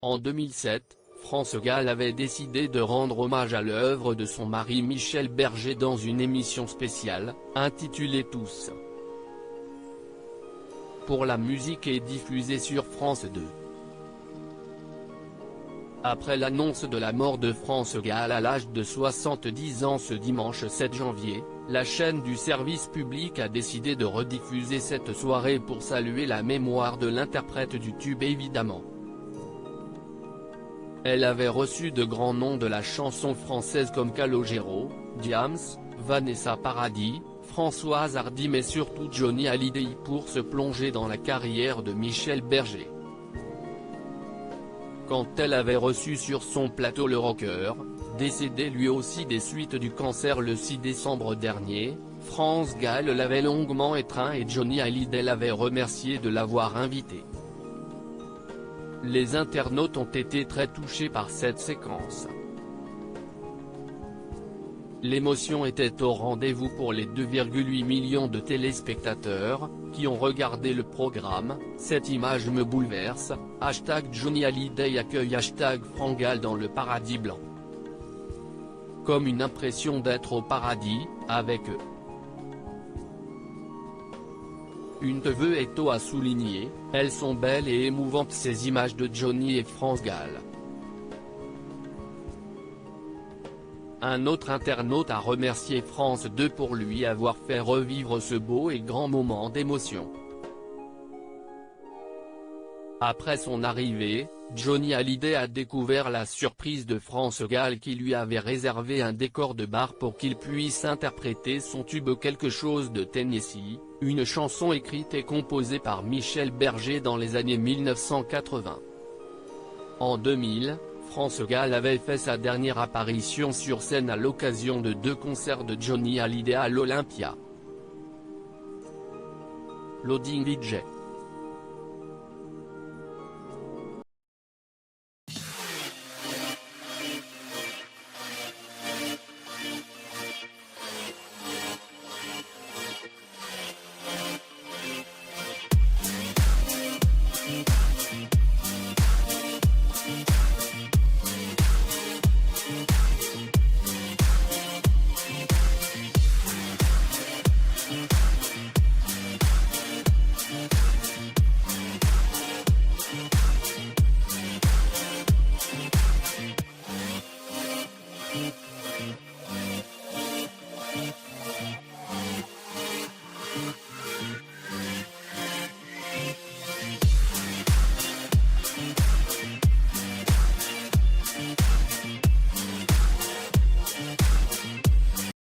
En 2007, France Gall avait décidé de rendre hommage à l'œuvre de son mari Michel Berger dans une émission spéciale, intitulée Tous pour la musique et diffusée sur France 2. Après l'annonce de la mort de France Gall à l'âge de 70 ans ce dimanche 7 janvier, la chaîne du service public a décidé de rediffuser cette soirée pour saluer la mémoire de l'interprète du tube évidemment. Elle avait reçu de grands noms de la chanson française comme Calogero, Diams, Vanessa Paradis, Françoise Hardy mais surtout Johnny Hallyday pour se plonger dans la carrière de Michel Berger. Quand elle avait reçu sur son plateau le rocker, décédé lui aussi des suites du cancer le 6 décembre dernier, France Gall l'avait longuement étreint et Johnny Hallyday l'avait remercié de l'avoir invité. Les internautes ont été très touchés par cette séquence. L'émotion était au rendez-vous pour les 2,8 millions de téléspectateurs, qui ont regardé le programme. Cette image me bouleverse, #Johnny Hallyday accueille #Franck Gall dans le paradis blanc. Comme une impression d'être au paradis, avec eux. Une teuf est à souligner, elles sont belles et émouvantes ces images de Johnny et France Gall. Un autre internaute a remercié France 2 pour lui avoir fait revivre ce beau et grand moment d'émotion. Après son arrivée, Johnny Hallyday a découvert la surprise de France Gall qui lui avait réservé un décor de bar pour qu'il puisse interpréter son tube Quelque chose de Tennessee, une chanson écrite et composée par Michel Berger dans les années 1980. En 2000, France Gall avait fait sa dernière apparition sur scène à l'occasion de 2 concerts de Johnny Hallyday à l'Olympia. Loading DJ.